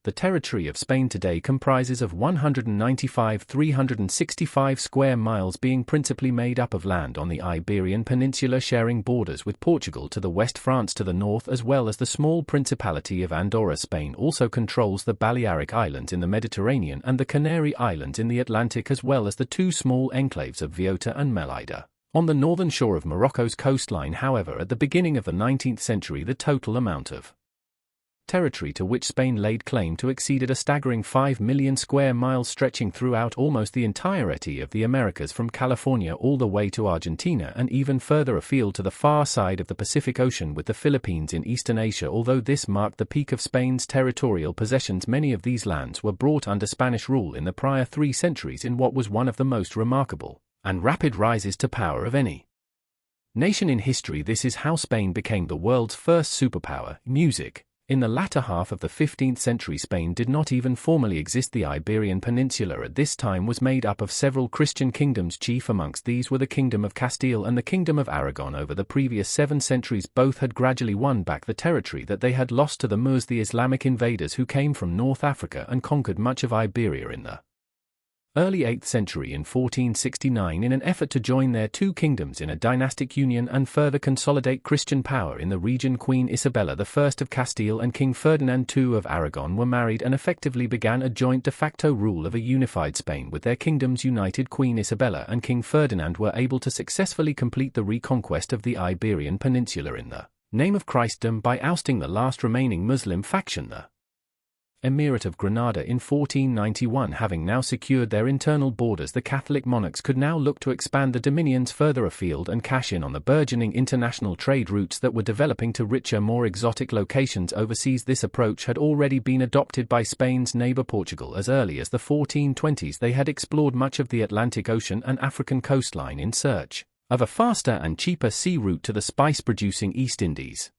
The territory of Spain today comprises of 195,365 square miles, being principally made up of land on the Iberian Peninsula, sharing borders with Portugal to the west, France to the north, as well as the small Principality of Andorra. Spain also controls the Balearic Islands in the Mediterranean and the Canary Islands in the Atlantic, as well as the two small enclaves of Ceuta and Melilla on the northern shore of Morocco's coastline. However, at the beginning of the 19th century, the total amount of territory to which Spain laid claim to exceeded a staggering 5 million square miles, stretching throughout almost the entirety of the Americas, from California all the way to Argentina and even further afield to the far side of the Pacific Ocean, with the Philippines in eastern Asia. Although this marked the peak of Spain's territorial possessions, many of these lands were brought under Spanish rule in the prior 3 centuries in what was one of the most remarkable and rapid rises to power of any nation in history. This is how Spain became the world's first superpower. Music. In the latter half of the 15th century, Spain did not even formally exist. The Iberian Peninsula at this time was made up of several Christian kingdoms. Chief amongst these were the Kingdom of Castile and the Kingdom of Aragon. Over the previous 7 centuries, both had gradually won back the territory that they had lost to the Moors, the Islamic invaders who came from North Africa and conquered much of Iberia in the early 8th century. In 1469, in an effort to join their two kingdoms in a dynastic union and further consolidate Christian power in the region, Queen Isabella I of Castile and King Ferdinand II of Aragon were married and effectively began a joint de facto rule of a unified Spain. With their kingdoms united, Queen Isabella and King Ferdinand were able to successfully complete the reconquest of the Iberian Peninsula in the name of Christendom by ousting the last remaining Muslim faction, the Emirate of Granada, in 1491. Having now secured their internal borders, the Catholic monarchs could now look to expand the dominions further afield and cash in on the burgeoning international trade routes that were developing to richer, more exotic locations overseas. This approach had already been adopted by Spain's neighbor Portugal. As early as the 1420s, they had explored much of the Atlantic Ocean and African coastline in search of a faster and cheaper sea route to the spice-producing East Indies,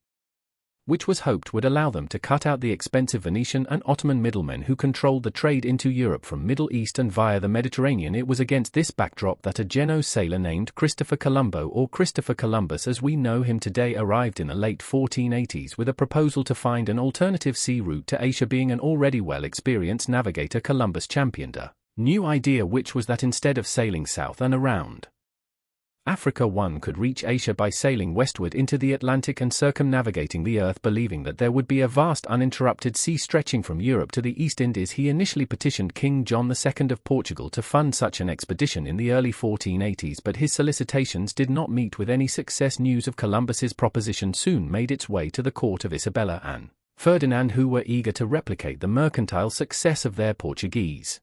which was hoped would allow them to cut out the expensive Venetian and Ottoman middlemen who controlled the trade into Europe from Middle East and via the Mediterranean. It was against this backdrop that a Genoese sailor named Christopher Colombo, or Christopher Columbus as we know him today, arrived in the late 1480s with a proposal to find an alternative sea route to Asia. Being an already well-experienced navigator, Columbus championed a new idea, which was that instead of sailing south and around Africa, one could reach Asia by sailing westward into the Atlantic and circumnavigating the Earth. Believing that there would be a vast uninterrupted sea stretching from Europe to the East Indies, he initially petitioned King John II of Portugal to fund such an expedition in the early 1480s, but his solicitations did not meet with any success. News of Columbus's proposition soon made its way to the court of Isabella and Ferdinand, who were eager to replicate the mercantile success of their Portuguese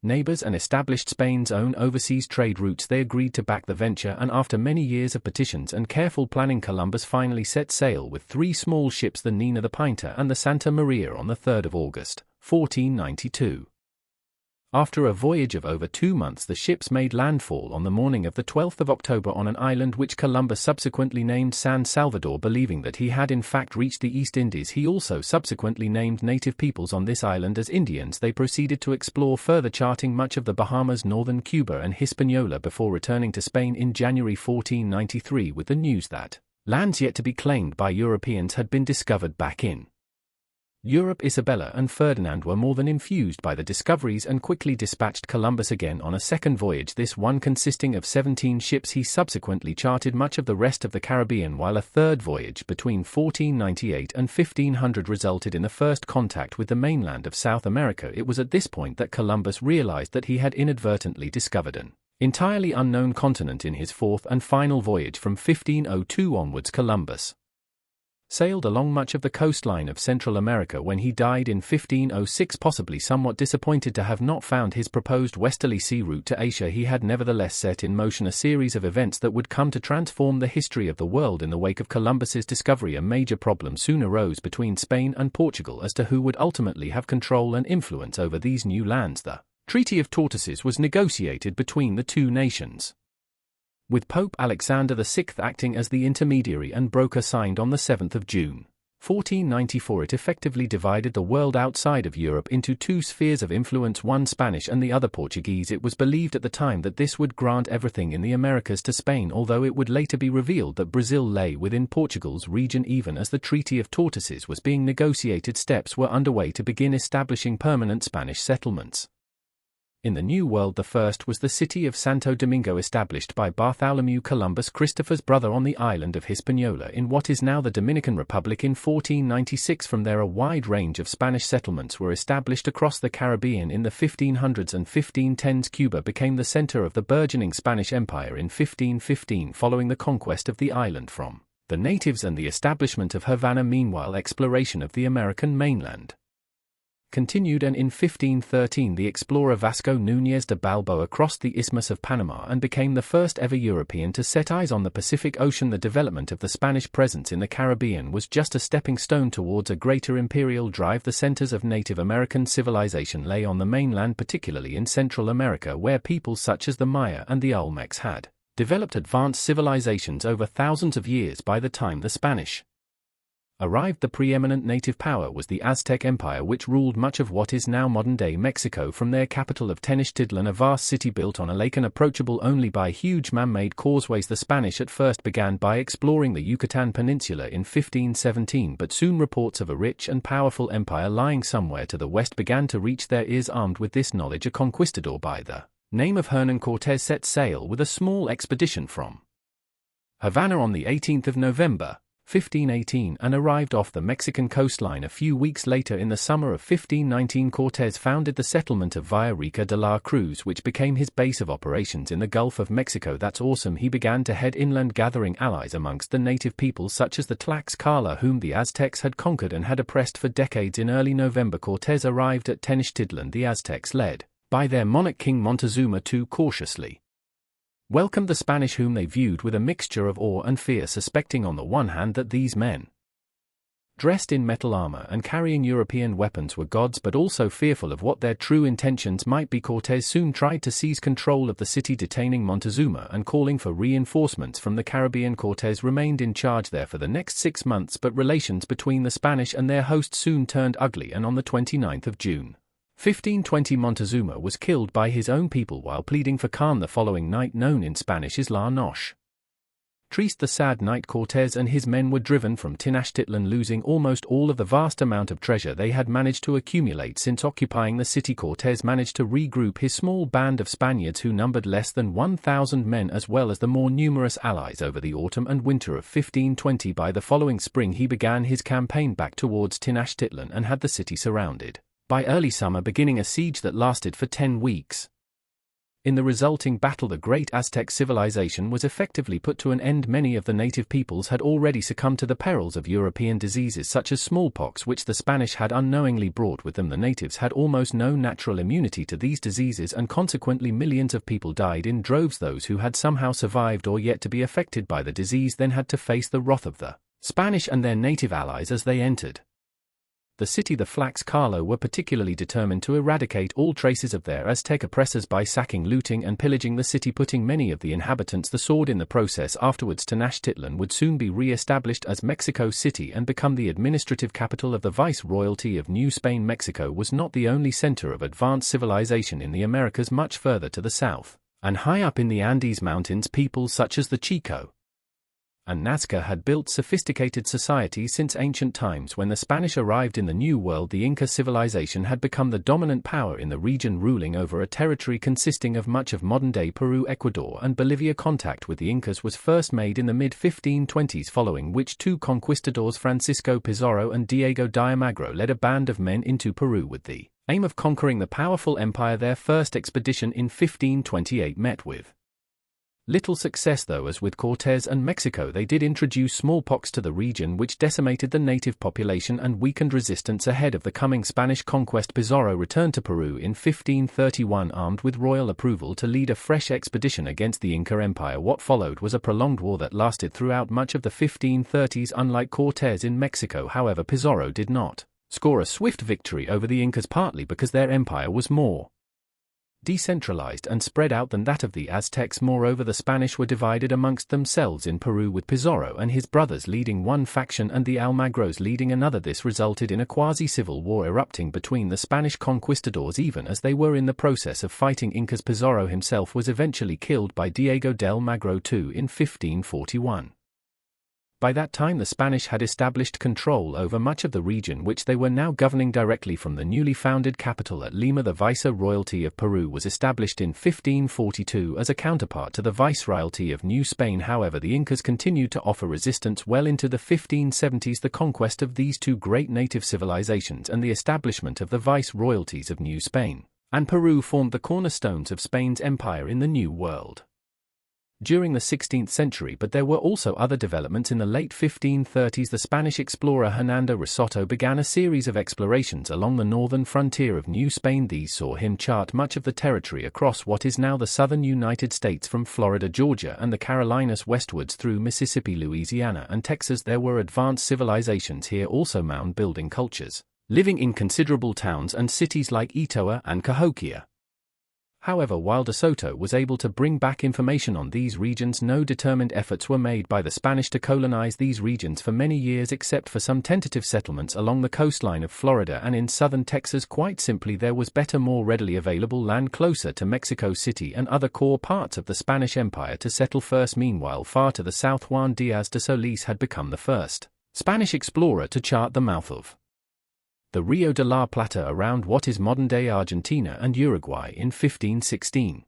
neighbors and established Spain's own overseas trade routes. They agreed to back the venture, and after many years of petitions and careful planning, Columbus finally set sail with 3 small ships, the Nina, the Pinta, and the Santa Maria, on the 3rd of August, 1492. After a voyage of over 2 months, the ships made landfall on the morning of the 12th of October on an island which Columbus subsequently named San Salvador. Believing that he had in fact reached the East Indies, he also subsequently named native peoples on this island as Indians. They proceeded to explore further, charting much of the Bahamas, northern Cuba and Hispaniola, before returning to Spain in January 1493 with the news that lands yet to be claimed by Europeans had been discovered back in Europe. Isabella and Ferdinand were more than infused by the discoveries and quickly dispatched Columbus again on a second voyage, this one consisting of 17 ships. He subsequently charted much of the rest of the Caribbean, while a third voyage between 1498 and 1500 resulted in the first contact with the mainland of South America. It was at this point that Columbus realized that he had inadvertently discovered an entirely unknown continent. In his fourth and final voyage from 1502 onwards, Columbus sailed along much of the coastline of Central America when he died in 1506, possibly somewhat disappointed to have not found his proposed westerly sea route to Asia. He had nevertheless set in motion a series of events that would come to transform the history of the world. In the wake of Columbus's discovery, a major problem soon arose between Spain and Portugal as to who would ultimately have control and influence over these new lands. The Treaty of Tordesillas was negotiated between the two nations, with Pope Alexander VI acting as the intermediary, and broker signed on the 7th of June, 1494 It effectively divided the world outside of Europe into two spheres of influence, one Spanish and the other Portuguese. It was believed at the time that this would grant everything in the Americas to Spain, although it would later be revealed that Brazil lay within Portugal's region. Even as the Treaty of Tordesillas was being negotiated, steps were underway to begin establishing permanent Spanish settlements. In the New World, the first was the city of Santo Domingo, established by Bartholomew Columbus, Christopher's brother, on the island of Hispaniola in what is now the Dominican Republic in 1496. From there a wide range of Spanish settlements were established across the Caribbean in the 1500s and 1510s. Cuba became the center of the burgeoning Spanish Empire in 1515 following the conquest of the island from the natives and the establishment of Havana. Meanwhile, exploration of the American mainland continued, and in 1513 the explorer Vasco Núñez de Balboa crossed the Isthmus of Panama and became the first ever European to set eyes on the Pacific Ocean. The development of the Spanish presence in the Caribbean was just a stepping stone towards a greater imperial drive. The centers of Native American civilization lay on the mainland, particularly in Central America, where peoples such as the Maya and the Olmecs had developed advanced civilizations over thousands of years. By the time the Spanish arrived, the preeminent native power was the Aztec Empire, which ruled much of what is now modern-day Mexico from their capital of Tenochtitlan, a vast city built on a lake and approachable only by huge man-made causeways. The Spanish at first began by exploring the Yucatan Peninsula in 1517, but soon reports of a rich and powerful empire lying somewhere to the west began to reach their ears. Armed with this knowledge, a conquistador by the name of Hernán Cortés set sail with a small expedition from Havana on the 18th of November, 1518, and arrived off the Mexican coastline a few weeks later. In the summer of 1519, Cortés founded the settlement of Villarica de la Cruz, which became his base of operations in the Gulf of Mexico. That's awesome. He began to head inland, gathering allies amongst the native peoples such as the Tlaxcala, whom the Aztecs had conquered and had oppressed for decades. In early November, Cortés arrived at Tenochtitlan. The Aztecs, led by their monarch King Montezuma II, cautiously welcomed the Spanish, whom they viewed with a mixture of awe and fear, suspecting on the one hand that these men, dressed in metal armor and carrying European weapons, were gods, but also fearful of what their true intentions might be. Cortés soon tried to seize control of the city, detaining Montezuma and calling for reinforcements from the Caribbean. Cortés remained in charge there for the next 6 months, but relations between the Spanish and their host soon turned ugly, and on the 29th of June, 1520, Montezuma was killed by his own people while pleading for calm. The following night, known in Spanish as La Noche Triste, the sad night, Cortés and his men were driven from Tenochtitlan, losing almost all of the vast amount of treasure they had managed to accumulate since occupying the city. Cortés managed to regroup his small band of Spaniards, who numbered less than 1,000 men, as well as the more numerous allies, over the autumn and winter of 1520. By the following spring, he began his campaign back towards Tenochtitlan and had the city surrounded. By early summer, beginning a siege that lasted for 10 weeks. In the resulting battle, the great Aztec civilization was effectively put to an end. Many of the native peoples had already succumbed to the perils of European diseases such as smallpox, which the Spanish had unknowingly brought with them. The natives had almost no natural immunity to these diseases, and consequently millions of people died in droves. Those who had somehow survived or yet to be affected by the disease then had to face the wrath of the Spanish and their native allies as they entered the city. The Tlaxcala were particularly determined to eradicate all traces of their Aztec oppressors by sacking, looting and pillaging the city, putting many of the inhabitants to the sword in the process. Afterwards, Tenochtitlan would soon be re-established as Mexico City and become the administrative capital of the Viceroyalty of New Spain. Mexico was not the only center of advanced civilization in the Americas. Much further to the south, and high up in the Andes Mountains, peoples such as the Chico and Nazca had built sophisticated societies since ancient times. When the Spanish arrived in the New World, the Inca civilization had become the dominant power in the region, ruling over a territory consisting of much of modern-day Peru, Ecuador and Bolivia. Contact with the Incas was first made in the mid-1520s, following which two conquistadors, Francisco Pizarro and Diego de Almagro, led a band of men into Peru with the aim of conquering the powerful empire. Their first expedition in 1528 met with little success, though, as with Cortés and Mexico, they did introduce smallpox to the region, which decimated the native population and weakened resistance ahead of the coming Spanish conquest. Pizarro returned to Peru in 1531, armed with royal approval, to lead a fresh expedition against the Inca Empire. What followed was a prolonged war that lasted throughout much of the 1530s. Unlike Cortés in Mexico, however, Pizarro did not score a swift victory over the Incas, partly because their empire was more decentralized and spread out than that of the Aztecs. Moreover, the Spanish were divided amongst themselves in Peru, with Pizarro and his brothers leading one faction and the Almagros leading another. This resulted in a quasi-civil war erupting between the Spanish conquistadors even as they were in the process of fighting Incas. Pizarro himself was eventually killed by Diego del Magro II in 1541. By that time the Spanish had established control over much of the region, which they were now governing directly from the newly founded capital at Lima. The Viceroyalty of Peru was established in 1542 as a counterpart to the Viceroyalty of New Spain. However, the Incas continued to offer resistance well into the 1570s. The conquest of these two great native civilizations and the establishment of the Viceroyalties of New Spain and Peru formed the cornerstones of Spain's empire in the New World during the 16th century. But there were also other developments. In the late 1530s, the Spanish explorer Hernando Risotto began a series of explorations along the northern frontier of New Spain. These saw him chart much of the territory across what is now the southern United States, from Florida, Georgia, and the Carolinas westwards through Mississippi, Louisiana, and Texas. There were advanced civilizations here, also mound-building cultures, living in considerable towns and cities like Itoa and Cahokia. However, while De Soto was able to bring back information on these regions, no determined efforts were made by the Spanish to colonize these regions for many years, except for some tentative settlements along the coastline of Florida and in southern Texas. Quite simply, there was better, more readily available land closer to Mexico City and other core parts of the Spanish Empire to settle first. Meanwhile, far to the south, Juan Diaz de Solís had become the first Spanish explorer to chart the mouth of the Rio de la Plata around what is modern-day Argentina and Uruguay in 1516.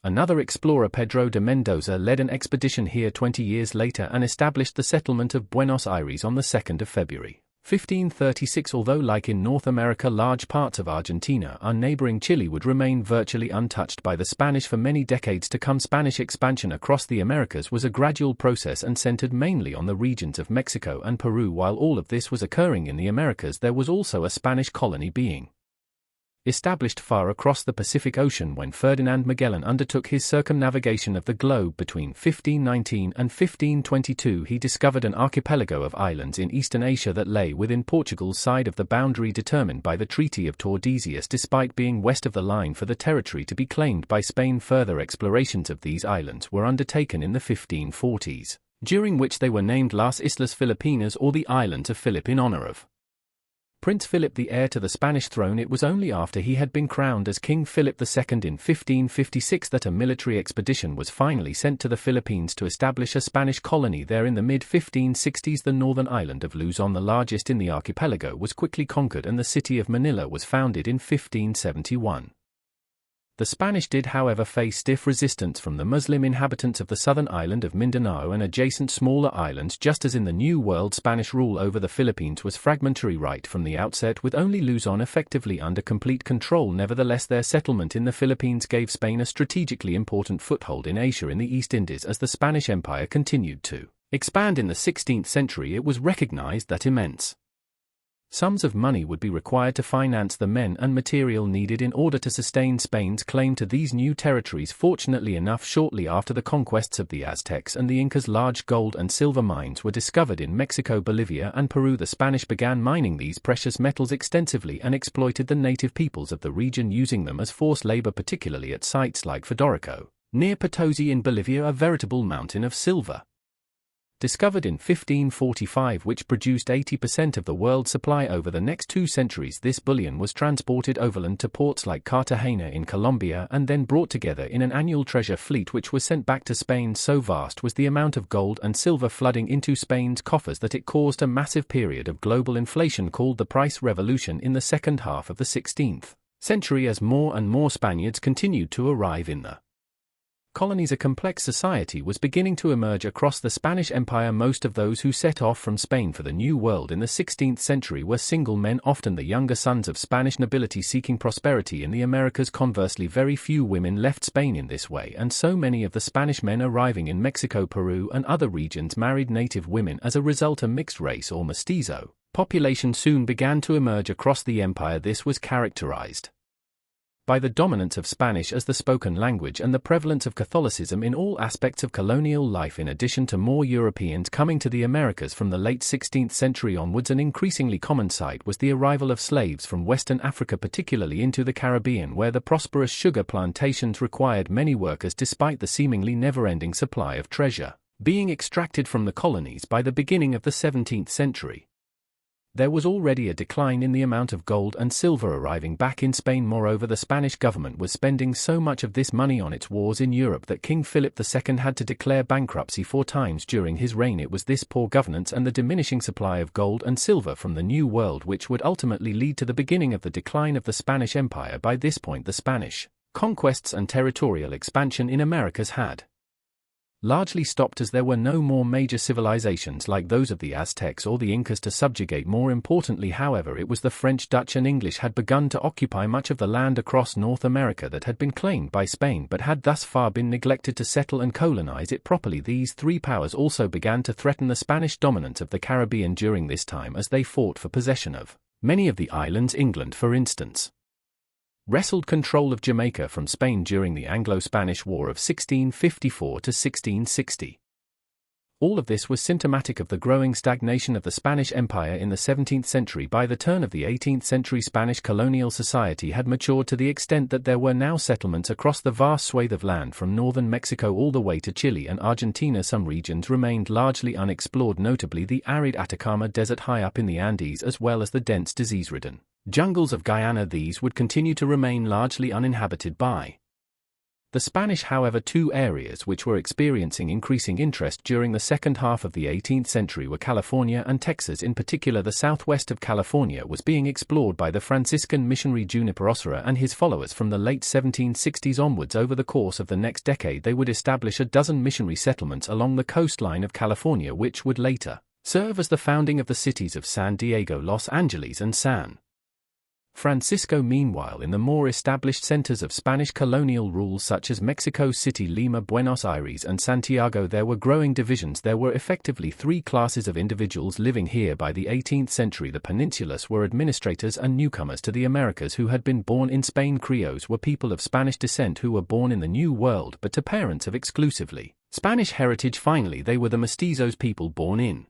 Another explorer, Pedro de Mendoza, led an expedition here 20 years later and established the settlement of Buenos Aires on the 2nd of February, 1536. Although, like in North America, large parts of Argentina, our neighboring Chile would remain virtually untouched by the Spanish for many decades to come. Spanish expansion across the Americas was a gradual process and centered mainly on the regions of Mexico and Peru. While all of this was occurring in the Americas, there was also a Spanish colony being established far across the Pacific Ocean when Ferdinand Magellan undertook his circumnavigation of the globe between 1519 and 1522. He discovered an archipelago of islands in eastern Asia that lay within Portugal's side of the boundary determined by the Treaty of Tordesillas. Despite being west of the line for the territory to be claimed by Spain, further explorations of these islands were undertaken in the 1540s, during which they were named Las Islas Filipinas, or the Islands of Philip, in honor of Prince Philip, the heir to the Spanish throne. It was only after he had been crowned as King Philip II in 1556 that a military expedition was finally sent to the Philippines to establish a Spanish colony there. In the mid-1560s, the northern island of Luzon, the largest in the archipelago, was quickly conquered and the city of Manila was founded in 1571. The Spanish did, however, face stiff resistance from the Muslim inhabitants of the southern island of Mindanao and adjacent smaller islands. Just as in the New World, Spanish rule over the Philippines was fragmentary right from the outset, with only Luzon effectively under complete control. Nevertheless, their settlement in the Philippines gave Spain a strategically important foothold in Asia in the East Indies. As the Spanish Empire continued to expand in the 16th century, it was recognized that immense sums of money would be required to finance the men and material needed in order to sustain Spain's claim to these new territories. Fortunately enough, shortly after the conquests of the Aztecs and the Incas, large gold and silver mines were discovered in Mexico, Bolivia, and Peru. The Spanish began mining these precious metals extensively and exploited the native peoples of the region, using them as forced labor, particularly at sites like Fedorico, near Potosi in Bolivia, a veritable mountain of silver discovered in 1545, which produced 80% of the world's supply. Over the next 2 centuries, this bullion was transported overland to ports like Cartagena in Colombia and then brought together in an annual treasure fleet which was sent back to Spain. So vast was the amount of gold and silver flooding into Spain's coffers that it caused a massive period of global inflation called the Price Revolution in the second half of the 16th century. As more and more Spaniards continued to arrive in the colonies, a complex society was beginning to emerge across the Spanish Empire. Most of those who set off from Spain for the New World in the 16th century were single men, often the younger sons of Spanish nobility seeking prosperity in the Americas. Conversely, very few women left Spain in this way, and so many of the Spanish men arriving in Mexico, Peru, and other regions married native women. As a result, a mixed race or mestizo population soon began to emerge across the empire. This was characterized by the dominance of Spanish as the spoken language and the prevalence of Catholicism in all aspects of colonial life, in addition to more Europeans coming to the Americas from the late 16th century onwards. An increasingly common sight was the arrival of slaves from Western Africa, particularly into the Caribbean, where the prosperous sugar plantations required many workers despite the seemingly never-ending supply of treasure being extracted from the colonies. By the beginning of the 17th century, there was already a decline in the amount of gold and silver arriving back in Spain. Moreover, the Spanish government was spending so much of this money on its wars in Europe that King Philip II had to declare bankruptcy 4 times during his reign. It was this poor governance and the diminishing supply of gold and silver from the New World which would ultimately lead to the beginning of the decline of the Spanish Empire. By this point, the Spanish conquests and territorial expansion in Americas had largely stopped, as there were no more major civilizations like those of the Aztecs or the Incas to subjugate. More importantly, however, it was the French, Dutch and English had begun to occupy much of the land across North America that had been claimed by Spain but had thus far been neglected to settle and colonize it properly. These 3 powers also began to threaten the Spanish dominance of the Caribbean during this time, as they fought for possession of many of the islands. England, for instance, wrestled control of Jamaica from Spain during the Anglo-Spanish War of 1654 to 1660. All of this was symptomatic of the growing stagnation of the Spanish Empire in the 17th century. By the turn of the 18th century, Spanish colonial society had matured to the extent that there were now settlements across the vast swathe of land from northern Mexico all the way to Chile and Argentina. Some regions remained largely unexplored, notably the arid Atacama Desert high up in the Andes, as well as the dense disease-ridden jungles of Guyana. These would continue to remain largely uninhabited by the Spanish. However, 2 areas which were experiencing increasing interest during the second half of the 18th century were California and Texas. In particular, the southwest of California was being explored by the Franciscan missionary Juniper Osera and his followers from the late 1760s onwards. Over the course of the next decade, they would establish a dozen missionary settlements along the coastline of California, which would later serve as the founding of the cities of San Diego, Los Angeles and San Francisco. Meanwhile, in the more established centers of Spanish colonial rule such as Mexico City, Lima, Buenos Aires and Santiago, there were growing divisions. There were effectively 3 classes of individuals living here. By the 18th century, the peninsulas were administrators and newcomers to the Americas who had been born in Spain. Criollos were people of Spanish descent who were born in the New World but to parents of exclusively Spanish heritage. Finally, they were the mestizos, people born in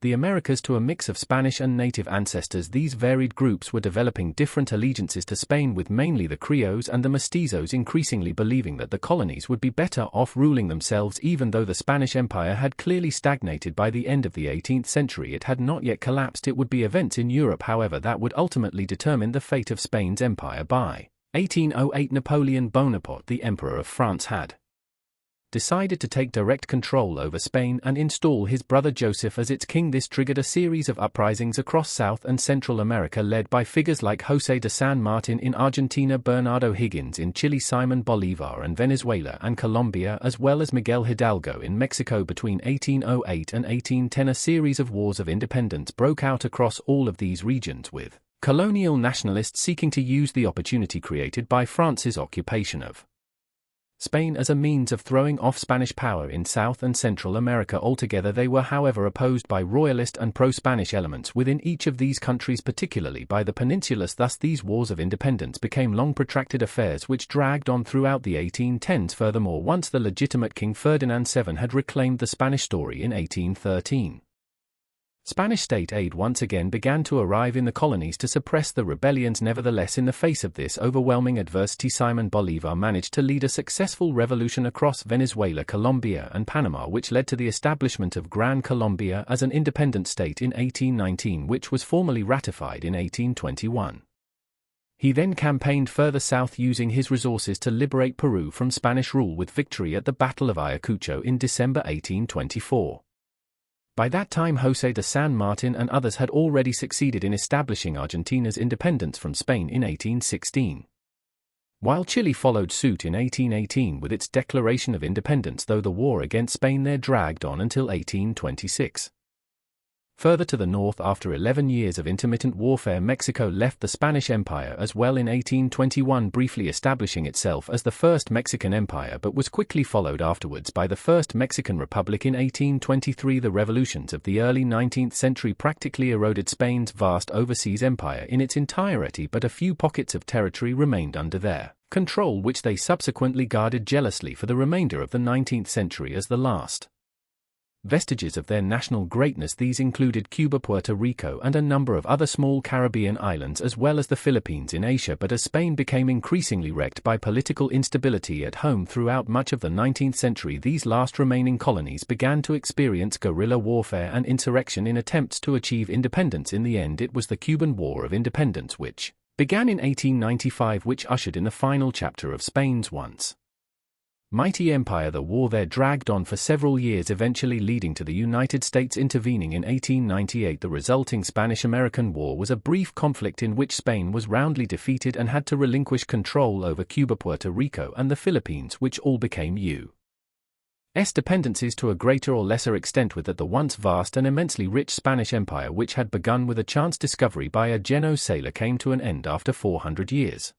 the Americas to a mix of Spanish and native ancestors. These varied groups were developing different allegiances to Spain, with mainly the criollos and the mestizos increasingly believing that the colonies would be better off ruling themselves. Even though the Spanish Empire had clearly stagnated by the end of the 18th century, it had not yet collapsed. It would be events in Europe, however, that would ultimately determine the fate of Spain's empire. By 1808, Napoleon Bonaparte, the Emperor of France, had decided to take direct control over Spain and install his brother Joseph as its king. This triggered a series of uprisings across South and Central America led by figures like José de San Martin in Argentina, Bernardo Higgins in Chile, Simon Bolívar in Venezuela and Colombia, as well as Miguel Hidalgo in Mexico. Between 1808 and 1810, a series of wars of independence broke out across all of these regions, with colonial nationalists seeking to use the opportunity created by France's occupation of Spain as a means of throwing off Spanish power in South and Central America altogether. They were, however, opposed by royalist and pro-Spanish elements within each of these countries, particularly by the peninsulas. Thus, these wars of independence became long protracted affairs which dragged on throughout the 1810s. Furthermore, once the legitimate King Ferdinand VII had reclaimed the Spanish story in 1813, Spanish state aid once again began to arrive in the colonies to suppress the rebellions. Nevertheless, in the face of this overwhelming adversity, Simon Bolívar managed to lead a successful revolution across Venezuela, Colombia and Panama, which led to the establishment of Gran Colombia as an independent state in 1819, which was formally ratified in 1821. He then campaigned further south, using his resources to liberate Peru from Spanish rule, with victory at the Battle of Ayacucho in December 1824. By that time, José de San Martin and others had already succeeded in establishing Argentina's independence from Spain in 1816. While Chile followed suit in 1818 with its declaration of independence, though the war against Spain there dragged on until 1826. Further to the north, after 11 years of intermittent warfare, Mexico left the Spanish Empire as well in 1821, briefly establishing itself as the First Mexican Empire, but was quickly followed afterwards by the First Mexican Republic in 1823. The revolutions of the early 19th century practically eroded Spain's vast overseas empire in its entirety, but a few pockets of territory remained under their control, which they subsequently guarded jealously for the remainder of the 19th century as the last vestiges of their national greatness. These included Cuba, Puerto Rico, and a number of other small Caribbean islands, as well as the Philippines in Asia. But as Spain became increasingly wrecked by political instability at home throughout much of the 19th century, these last remaining colonies began to experience guerrilla warfare and insurrection in attempts to achieve independence. In the end, it was the Cuban War of Independence, which began in 1895, which ushered in the final chapter of Spain's once mighty empire. The war there dragged on for several years, eventually leading to the United States intervening in 1898. The resulting Spanish-American War was a brief conflict in which Spain was roundly defeated and had to relinquish control over Cuba, Puerto Rico, and the Philippines, which all became U.S. dependencies to a greater or lesser extent, with the once vast and immensely rich Spanish Empire, which had begun with a chance discovery by a Genoese sailor, came to an end after 400 years.